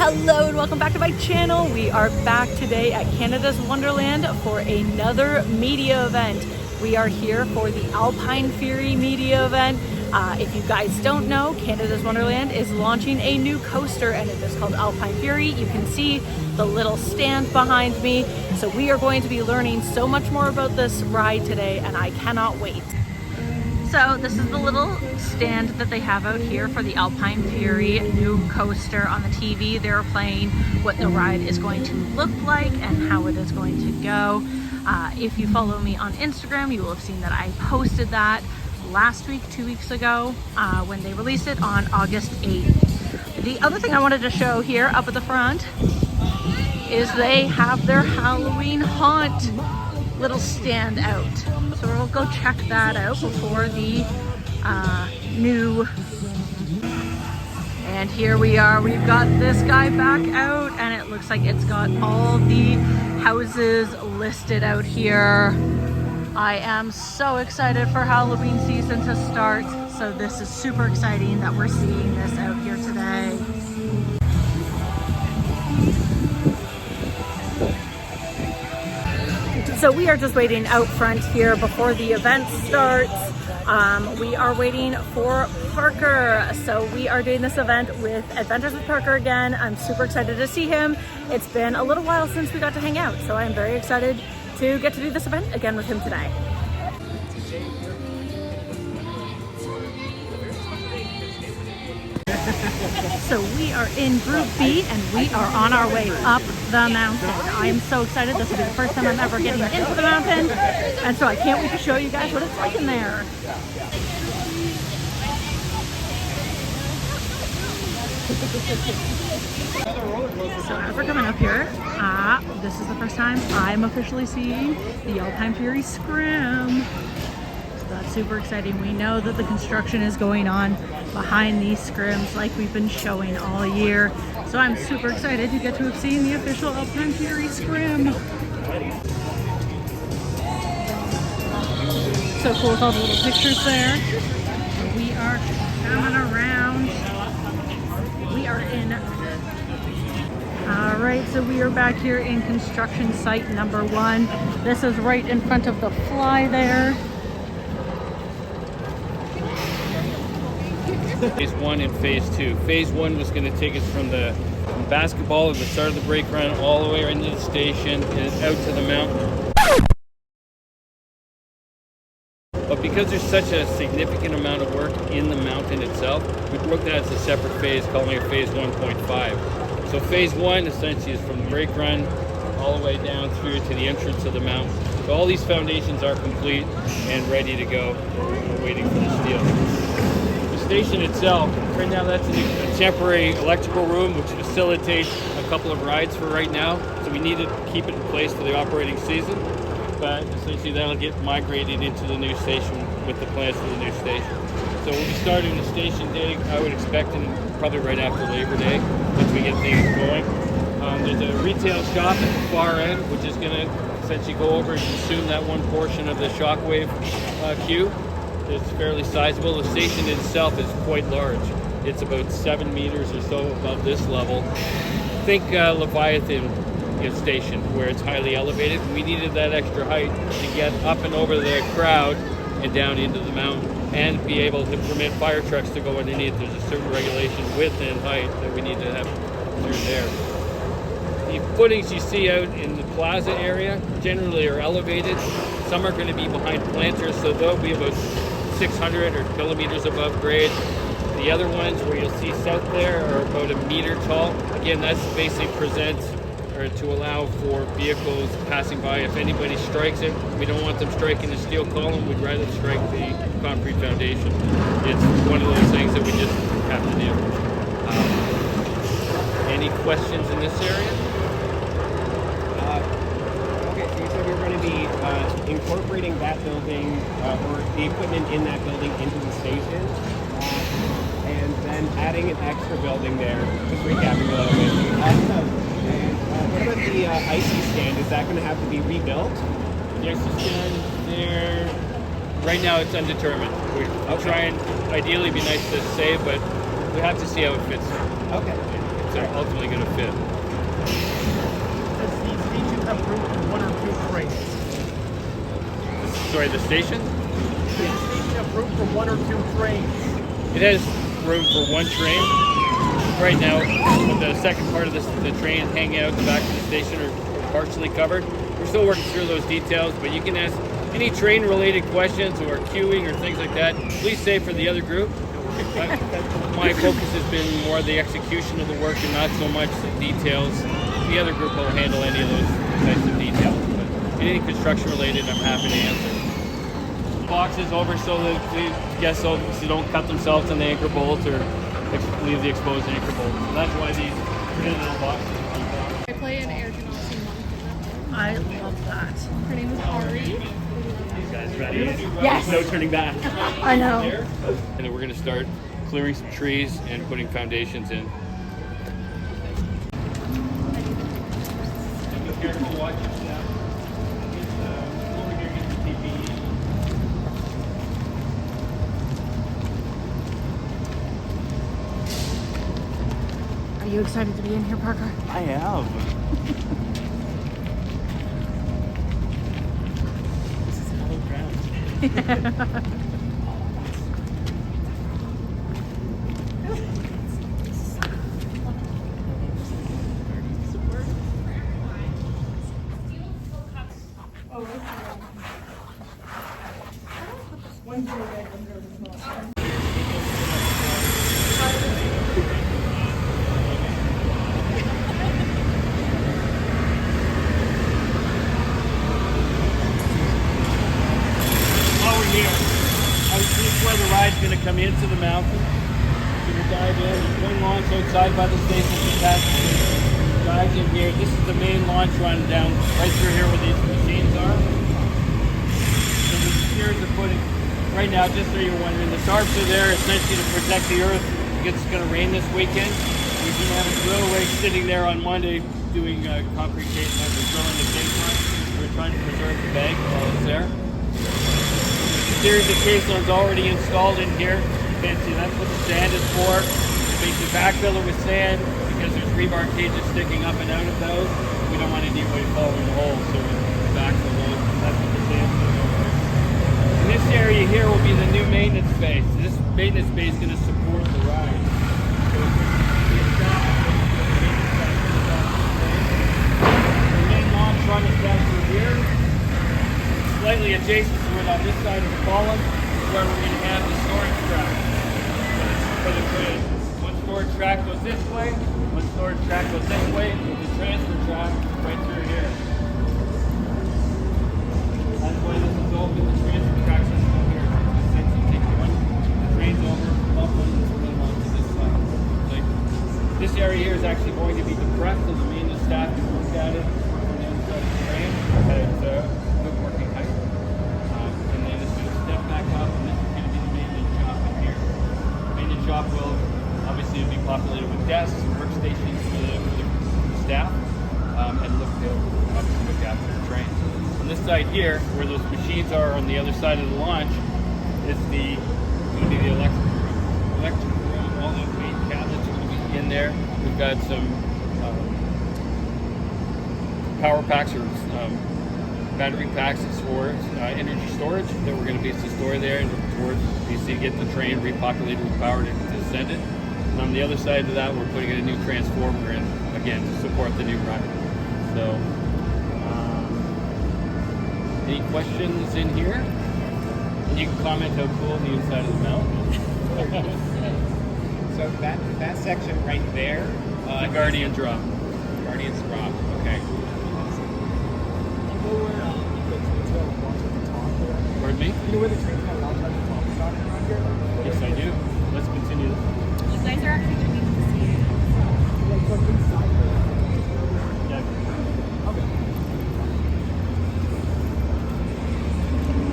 Hello and welcome back to my channel. We are back today at Canada's Wonderland for another media event. We are here for the AlpenFury media event. If you guys don't know, Canada's Wonderland is launching a new coaster and it is called AlpenFury. You can see the little stand behind me. So we are going to be learning so much more about this ride today and I cannot wait. So this is the little stand that they have out here for the AlpenFury new coaster. On the TV, they're playing what the ride is going to look like and how it is going to go. If you follow me on Instagram, you will have seen that I posted that last week, 2 weeks ago, when they released it on August 8th. The other thing I wanted to show here up at the front is they have their Halloween haunt little stand out. So we'll go check that out before the new. And here we are, we've got this guy back out and it looks like it's got all the houses listed out here. I am so excited for Halloween season to start. So this is super exciting that we're seeing this out here today. So we are just waiting out front here before the event starts. We are waiting for Parker. So we are doing this event with Adventures with Parker again. I'm super excited to see him. It's been a little while since we got to hang out. So I'm very excited to get to do this event again with him today. So we are in Group B and we are on our way up the mountain. I am so excited. This will be the first time I'm ever getting into the mountain. And so I can't wait to show you guys what it's like in there. So as we're coming up here, this is the first time I'm officially seeing the AlpenFury Scrim. That's super exciting. We know that the construction is going on behind these scrims like we've been showing all year. So I'm super excited to get to have seen the official AlpenFury Scrim. So cool with all the little pictures there. We are coming around. We are in. Alright, so we are back here in construction site number 1. This is right in front of the fly there. Phase 1 and Phase 2. Phase 1 was going to take us from the basketball at the start of the brake run all the way into the station and out to the mountain. But because there's such a significant amount of work in the mountain itself, we broke that as a separate phase, calling it Phase 1.5. So Phase 1 essentially is from the brake run all the way down through to the entrance of the mountain. So all these foundations are complete and ready to go. We're waiting for the steel. Station itself, right now that's a temporary electrical room which facilitates a couple of rides for right now, so we need to keep it in place for the operating season, but essentially that'll get migrated into the new station with the plans for the new station. So we'll be starting the station day, I would expect, probably right after Labor Day once we get things going. There's a retail shop at the far end which is going to essentially go over and consume that one portion of the shockwave queue. It's fairly sizable. The station itself is quite large. It's about 7 meters or so above this level. Think Leviathan station where it's highly elevated. We needed that extra height to get up and over the crowd and down into the mountain and be able to permit fire trucks to go underneath. There's a certain regulation width and height that we need to have through there. The footings you see out in the plaza area generally are elevated. Some are going to be behind planters, so they'll be about 600 or millimeters above grade. The other ones where you'll see south there are about 1 meter tall. Again, that's basically to allow for vehicles passing by. If anybody strikes it, we don't want them striking the steel column. We'd rather strike the concrete foundation. It's one of those things that we just have to do. Any questions in this area? Okay, so you said you're going to be incorporating that building or the equipment in that building into the station, and then adding an extra building there. Just recapping a little bit. What about the icy stand? Is that going to have to be rebuilt? Yes, the stand there. Right now it's undetermined. I'll try and ideally be nice to say, but we have to see how it fits. Okay. it's ultimately going to fit. Does the station have room for 1 or 2 trains? Sorry, the station? Does the station have room for 1 or 2 trains? It has room for 1 train. Right now, with the second part of the train hanging out the back of the station are partially covered. We're still working through those details, but you can ask any train-related questions or queuing or things like that. Please say for the other group. My focus has been more the execution of the work and not so much the details. The other group will handle any of those types of details. But anything construction-related, I'm happy to answer. Boxes over so that the guests don't cut themselves on the anchor bolt or leave the exposed anchor bolt. So that's why these little boxes. I play an air Genasi monk. I love that. Her name is Ari. You guys ready? Yes. No turning back. I know. And then we're going to start clearing some trees and putting foundations in. And be careful, watch your step. Over here, get the PPE. Are you excited to be in here, Parker? I am. This is hallowed ground. This is where the ride's going to come into the mountain. So we dive in. There's one launch outside by the station attached. Dive in here. This is the main launch run down right through here where these machines are. So the steers are putting, right now, just so you're wondering, the tarps are there essentially to protect the earth. It's going to rain this weekend. We're going to have a drill rig sitting there on Monday doing concrete casements and drilling the casements. We're trying to preserve the bank while it's there. Series of caissons already installed in here. You can see that's what the sand is for. Basically backfill it with sand because there's rebar cages sticking up and out of those. We don't want anybody falling in the holes, so we backfill those. That's what the sand's going to go for. And this area here will be the new maintenance space. This maintenance space is going to support the ride. The main launch run is down through here. Slightly adjacent to it on this side of the column is where we're going to have the storage track for the train. One storage track goes this way, one storage track goes this way, with the transfer track right through here. That's why this is open, the transfer track system here. Essentially take the train's over, pump one, and onto this side. Like, this area here is actually going to be depressed, so the maintenance staff can look at it from the inside of the train. It's good working height. And then it's going to step back up, and this is going to be the maintenance shop in here. The maintenance shop will obviously be populated with desks, workstations for the staff, and look after the train. On this side here, where those machines are on the other side of the launch, is going to be the electrical room. Electrical room, all those main cabinets are going to be in there. We've got some power packs or battery packs for energy storage that we're going to be able to store there and towards BC get the train repopulated with power to send it. And on the other side of that, we're putting in a new transformer in, again, to support the new ride. So, any questions in here? And you can comment how cool the inside of the mountain is. So that section right there, The Guardian drop. Guardian's drop. Okay. Pardon me? You know where the train's got a lot of top shot around here? Yes, I do. Let's continue. You guys are actually going to be able to see it. Like what's inside there? Yeah. Okay.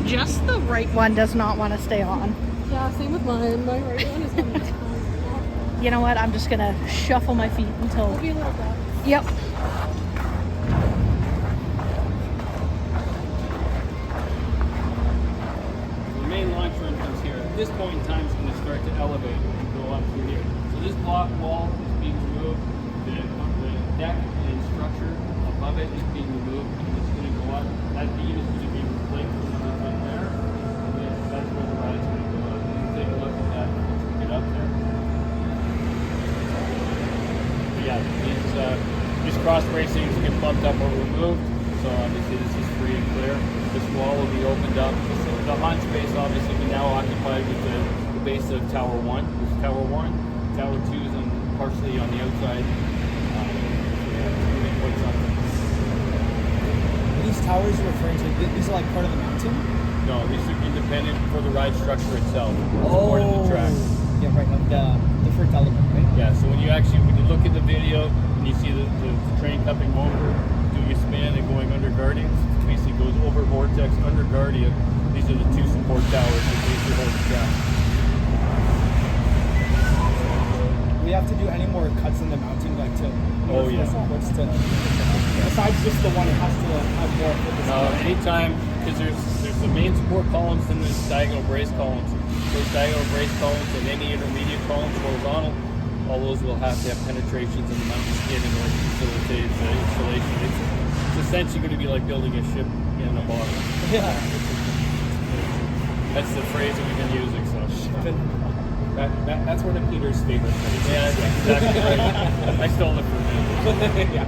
Just the right one does not want to stay on. Yeah, same with mine. My right one is going to be You know what? I'm just gonna shuffle my feet until. We'll be like that. Yep. The main launch run comes here. At this point in time, it's going to start to elevate and go up through here. So this block wall is being removed. deck and structure above it is being removed, and it's going to go up. That beam is going to be replaced right there, and then that's where the ride's going to go up. You can take a look at that once we get up there. But yeah, these cross bracings get bumped up or removed, so obviously this is free and clear. This wall will be opened up. The haunt space obviously will be now occupied with the base of Tower 1. This is Tower 1. Tower 2 is partially on the outside. These towers you're referring to, these are like part of the mountain? No, these are independent for the ride structure itself. Supporting the track. Yeah, right, like the first element, right? Yeah, so when you look at the video and you see the train coming over, doing a spin and going under Guardians, it basically goes over Vortex, under Guardian. These are the two support towers that basically hold the track. We have to do any more cuts in the mountain, like to supports to besides just the one, it has to have more for this. No, anytime, because there's the main support columns and there's diagonal brace columns. Those diagonal brace columns and any intermediate columns, horizontal, all those will have to have penetrations in the mountain skin in order to facilitate the installation. It's essentially going to be like building a ship in a bottle. Yeah. That's the phrase that we've been using. So That's one of Peter's favorite phrases. yeah, that's exactly right. I stole it from him. Yeah.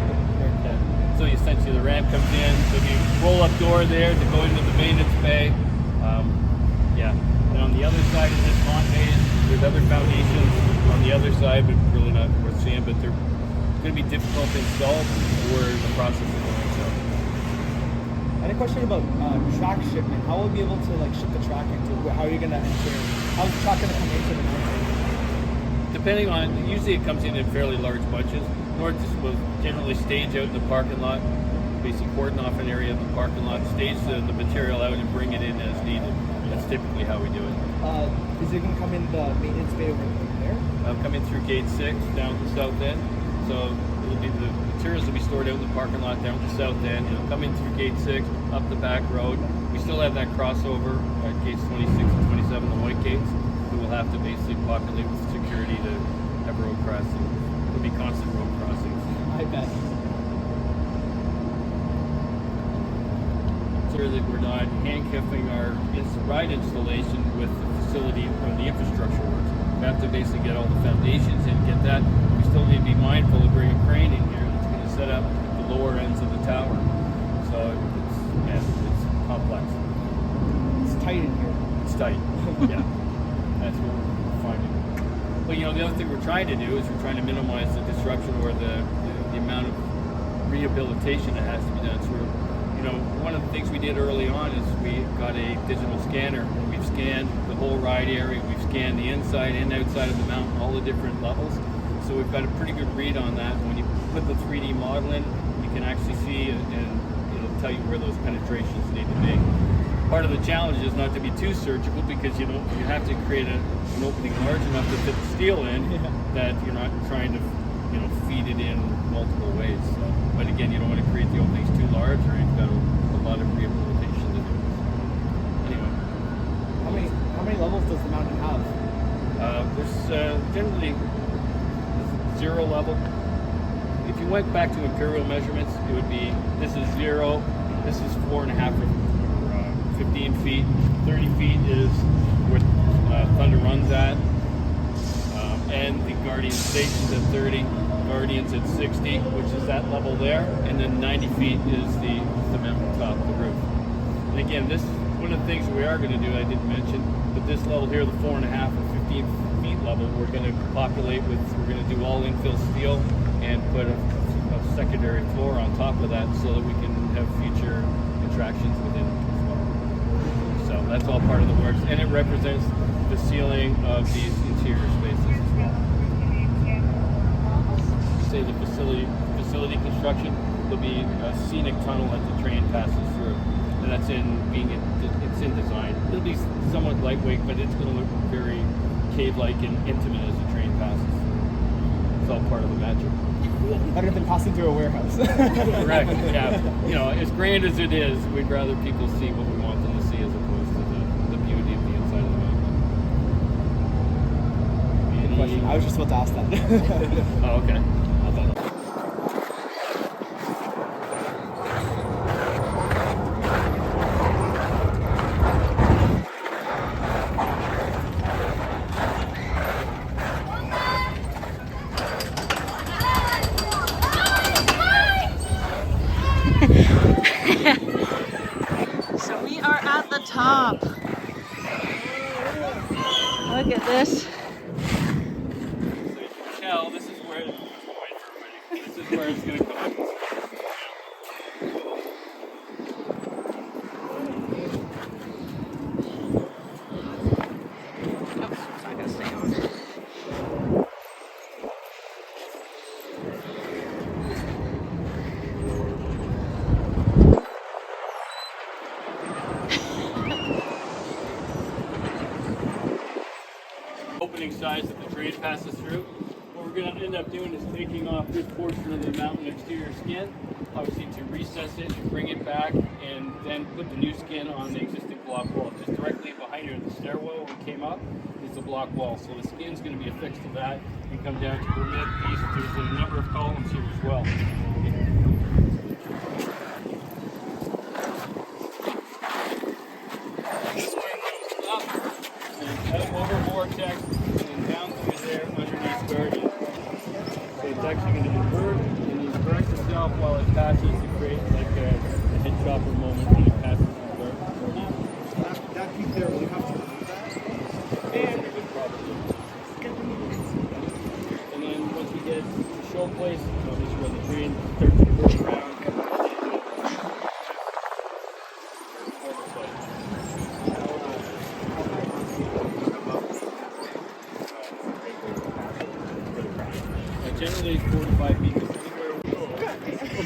So essentially the ramp comes in, there'll be a roll-up door there to go into the maintenance bay. And on the other side of this haunt bay, there's other foundations on the other side, but really not worth seeing, but they're going to be difficult to install, or the process of doing so. I had a question about track shipment. How will we be able to like ship the track into? How are you going to enter? How's the track going to come into the mountain? Depending on, usually it comes in fairly large bunches. North will generally stage out in the parking lot, basically cordon off an area of the parking lot, stage the material out and bring it in as needed. That's typically how we do it. Is it going to come in the maintenance bay over there? Come in through gate 6 down the south end. So it'll be the materials will be stored out in the parking lot down the south end. It'll come in through gate 6 up the back road. We still have that crossover at gates 26 and 27, the white gates. We will have to basically populate with security to have road crossing. There'll be constant road crossings. I bet. Sure that we're not handcuffing our ride installation with the facility or the infrastructure works. We have to basically get all the foundations and get that. We still need to be mindful of bringing a crane in here that's going to set up the lower ends of the tower. So it's complex. It's tight in here. It's tight. Yeah, that's what we're finding. But the other thing we're trying to do is we're trying to minimize the disruption or the amount of rehabilitation that has to be done. So one of the things we did early on is we got a digital scanner. We've scanned the whole ride area. We've scanned the inside and outside of the mountain, all the different levels. So we've got a pretty good read on that. When you put the 3D model in, you can actually see and it'll tell you where those penetrations need to be. Part of the challenge is not to be too surgical because you have to create an opening large enough to fit the steel in that you're not trying to feed it in multiple ways. So, but again, you don't want to create the openings too large or you've got a lot of rehabilitation to do. Anyway. How many levels does the mountain have? There's generally 0 level. If you went back to imperial measurements, it would be, this is 0, this is 4.5 or 15 feet, 30 feet is where Thunder runs at, and the Guardian station's at 30, Guardian's at 60, which is that level there, and then 90 feet is the mountain top, the roof. And again, this one of the things we are going to do, I didn't mention, but this level here, the 4.5 or 15 feet level, we're going to populate with, we're going to do all infill steel and put a secondary floor on top of that so that we can have future attractions within it as well. So that's all part of the works, and it represents the ceiling of these interior spaces as well. Say the facility construction, there'll be a scenic tunnel that the train passes through, and that's it's in design. It'll be somewhat lightweight, but it's going to look very cave-like and intimate as the train passes. It's all part of the magic. Better than passing through a warehouse. Correct. Yeah. As grand as it is, we'd rather people see what we want them to see as opposed to the beauty of the inside of the mountain. Good question. I was just about to ask that. Oh, okay. at this. So you can tell this is where this is where it's going to come up. Opening size that the train passes through. What we're going to end up doing is taking off this portion of the mountain exterior skin, obviously to recess it and bring it back, and then put the new skin on the existing block wall. Just directly behind here, the stairwell when we came up is the block wall. So the skin's going to be affixed to that and come down to permit these. There's a number of columns here as well. This one goes up and over vortex and down through there underneath where it is. So it's actually going to invert and then correct itself while it passes to create like a hit chopper moment when it passes through there. That peak there, will you have to remove that? And we would probably. And then once we get to show place, this is where the train starts to work around. Generally 4 to 5 feet.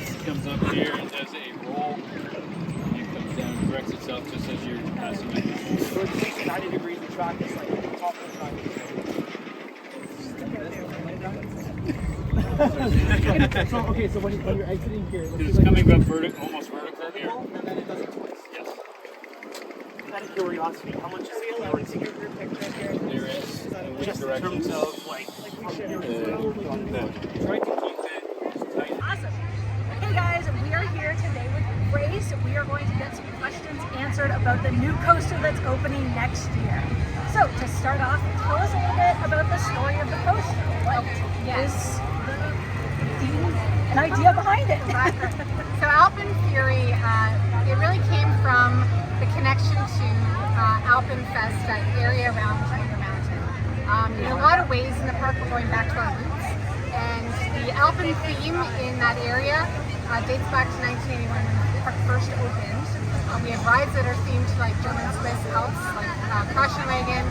It comes up here and does a roll, and it comes down and corrects itself just as you're passing it. So it's facing 90 degrees, the track is like the top of the track. So, okay, so when you're exiting here, It's coming up almost vertical here. and then it does it twice. Yes. Out of curiosity, how much is the allowance to get your picture here? There is. And which Just in direction? terms of like Try to keep it tight. Awesome. Hey guys, we are here today with Grace. We are going to get some questions answered about the new coaster that's opening next year. So to start off, tell us a little bit about the story of the coaster. What is an idea behind it? So AlpenFury, it really came from the connection to AlpenFest, that area around Wonderland. In a lot of ways in the park we're going back to our roots, and the Alpen theme in that area dates back to 1981 when the park first opened. We have rides that are themed to like German Swiss Alps, like Caution Wagons,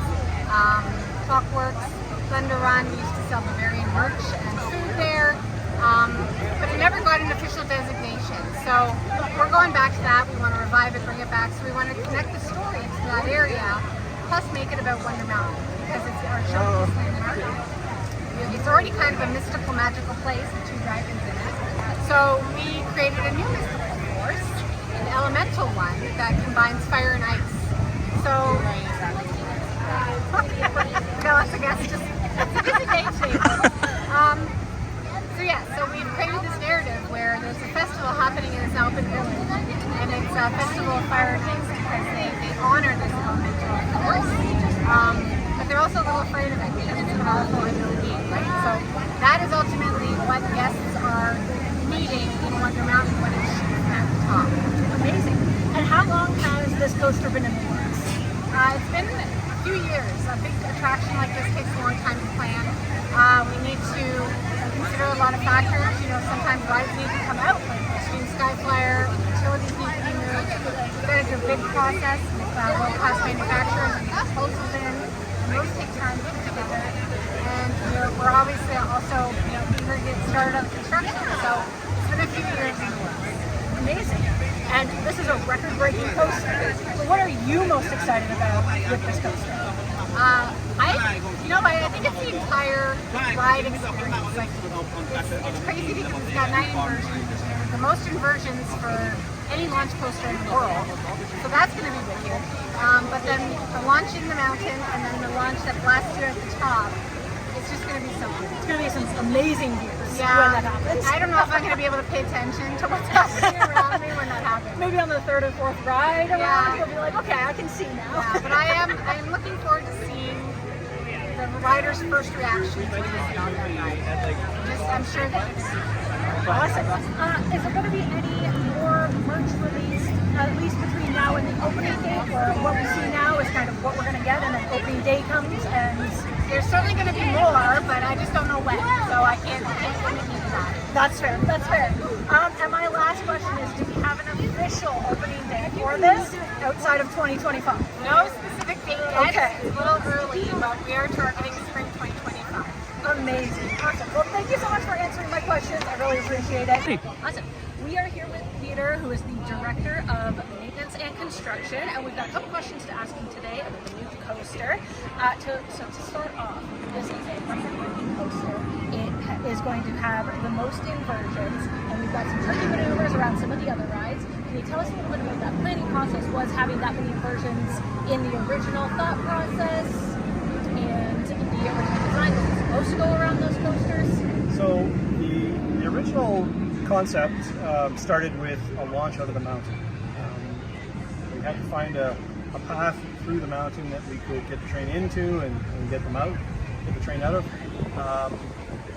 Clockworks, Thunder Run. We used to sell Bavarian merch and food there, but it never got an official designation. So we're going back to that. We want to revive it, bring it back. So we want to connect the story to that area, plus make it about Wonder Mountain, because it's our showcase landmark. It's already kind of a mystical, magical place with 2 dragons in it. So we created a new mystical force, an elemental one that combines fire and ice. So we got lots of guests. Just it's a busy day today. So we've created this narrative where there's a festival happening in this Alpen village, and it's a festival of fire and ice because they honor this elemental force. But they're also a little afraid of it because it's powerful and no being, right? So that is ultimately what guests are meeting in Wonder Mountain when it shoots at the top. Amazing. And how long has this coaster been in the works? It's been a few years. A big attraction like this takes a long time to plan. We need to consider a lot of factors. You know, sometimes rides need to come out, like Extreme Skyflyer, utilities need to be moved. We've got to do a big process with world-class manufacturers and proposals in. Those take time to put together, and we're obviously also eager to get started on construction. So it's been a few years in the works. Amazing. And this is a record-breaking coaster. So what are you most excited about with this coaster? I think it's the entire ride experience. Like, it's crazy because it's got 9 inversions. The most inversions for any launch coaster in the world. So that's going to be wicked. But then the launch in the mountain and then the launch that blasts you at the top, it's just going to be something. It's going to be some amazing views Yeah, when that happens. I don't know if I'm going to be able to pay attention to what's happening around me when that happens. Maybe on the 3rd or 4th ride around, Yeah. you'll be like, okay, I can see now. Yeah, but I am looking forward to seeing the riders' first reaction to this on their ride. I'm sure that it's Awesome. Is there going to be any more merch released, at least between now now in the opening date, or what we see now is kind of what we're going to get, and then opening day comes, and There's certainly going to be more, but I just don't know when, so I can't commit to that. that's fair. That's fair. And my last question is: do we have an official opening day for this outside of 2025? No specific date yet. Okay. It's a little early, but we are targeting spring 2025. Amazing. Awesome. Well, thank you so much for answering my questions. I really appreciate it. Awesome. We are here with Peter, who is the Director of Maintenance and Construction, and we've got a couple questions to ask him today about the new coaster. So to start off, this is a record-breaking coaster. It is going to have the most inversions, and we've got some tricky maneuvers around some of the other rides. Can you tell us a little bit about that planning process? Was having that many inversions in the original thought process, and the original design was supposed to go around those coasters? So the original concept started with a launch out of the mountain. We had to find a path through the mountain that we could get the train into and get them out, get the train out of.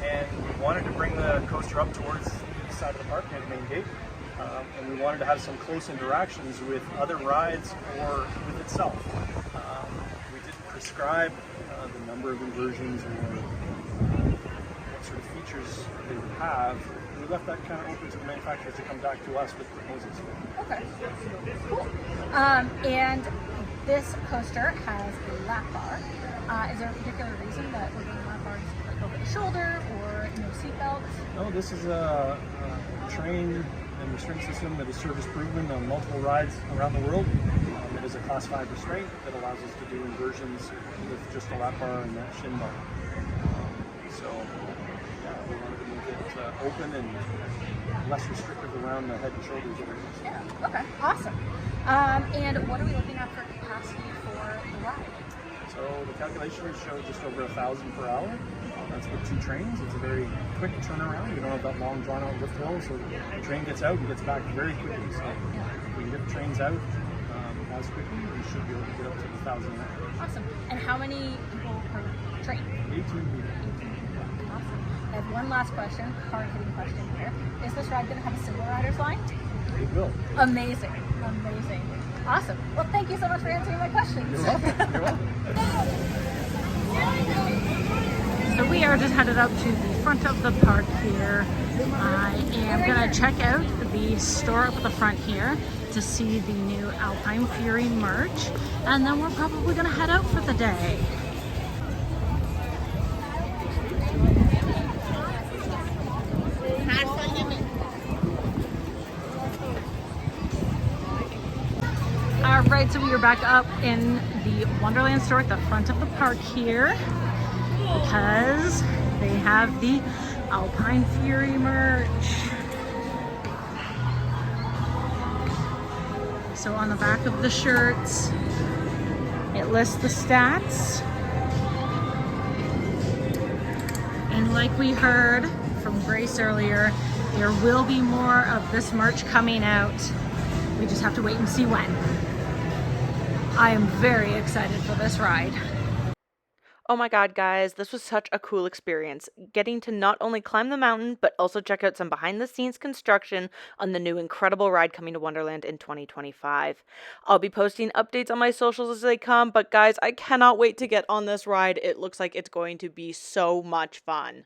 And we wanted to bring the coaster up towards the side of the park near the main gate. And we wanted to have some close interactions with other rides or with itself. We didn't prescribe the number of inversions or what sort of features they would have. We left that kind of open to the manufacturers to come back to us with proposals. Okay, cool. And this coaster has a lap bar. Is there a particular reason that we're doing lap bars like over the shoulder or no seatbelt? No, this is a train and restraint system that is service proven on multiple rides around the world. It is a class 5 restraint that allows us to do inversions with just a lap bar and that shin bar. So we wanted to make it open and less restrictive around the head and shoulders areas. Yeah, okay, awesome. And what are we looking at for capacity for the ride? So the calculations show just over 1,000 per hour. That's with 2 trains. It's a very quick turnaround. We don't have that long drawn out lift hill, so the train gets out and gets back very quickly. So if we can get the trains out as quickly, we should be able to get up to 1,000 an hour. Awesome. And how many people per train? 18 people. 18 people. Awesome. I have one last question, hard-hitting question here. Is this ride going to have a single rider's line? It will. Amazing. Amazing. Awesome. Well, thank you so much for answering my questions. You're welcome. You're welcome. So we are just headed up to the front of the park here. I am going to check out the store up at the front here to see the new AlpenFury merch, and then we're probably going to head out for the day. Alright, so we are back up in the Wonderland store at the front of the park here because they have the AlpenFury merch. So on the back of the shirts, it lists the stats. And like we heard from Grace earlier, there will be more of this merch coming out. We just have to wait and see when. I am very excited for this ride. Oh my god, guys, this was such a cool experience. Getting to not only climb the mountain, but also check out some behind-the-scenes construction on the new incredible ride coming to Wonderland in 2025. I'll be posting updates on my socials as they come, but guys, I cannot wait to get on this ride. It looks like it's going to be so much fun.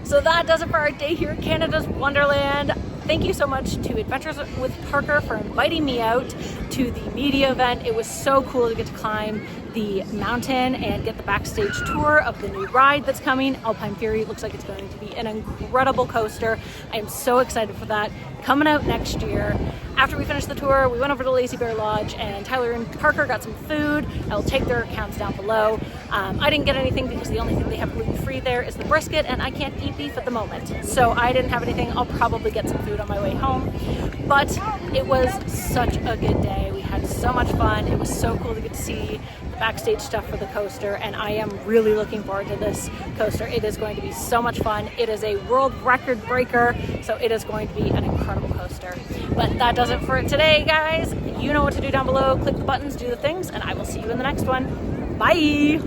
So that does it for our day here at Canada's Wonderland. Thank you so much to Adventures with Parker for inviting me out to the media event. It was so cool to get to climb the mountain and get the backstage tour of the new ride that's coming. AlpenFury looks like it's going to be an incredible coaster. I am so excited for that. Coming out next year. After we finished the tour, we went over to Lazy Bear Lodge and Tyler and Parker got some food. I'll take their accounts down below. I didn't get anything because the only thing they have gluten-free there is the brisket, and I can't eat beef at the moment. So I didn't have anything. I'll probably get some food on my way home. But it was such a good day. We had so much fun. It was so cool to get to see the backstage stuff for the coaster, and I am really looking forward to this coaster. It is going to be so much fun. It is a world record breaker, so it is going to be an incredible coaster. But that does it for today, guys. You know what to do down below. Click the buttons, do the things, and I will see you in the next one. Bye!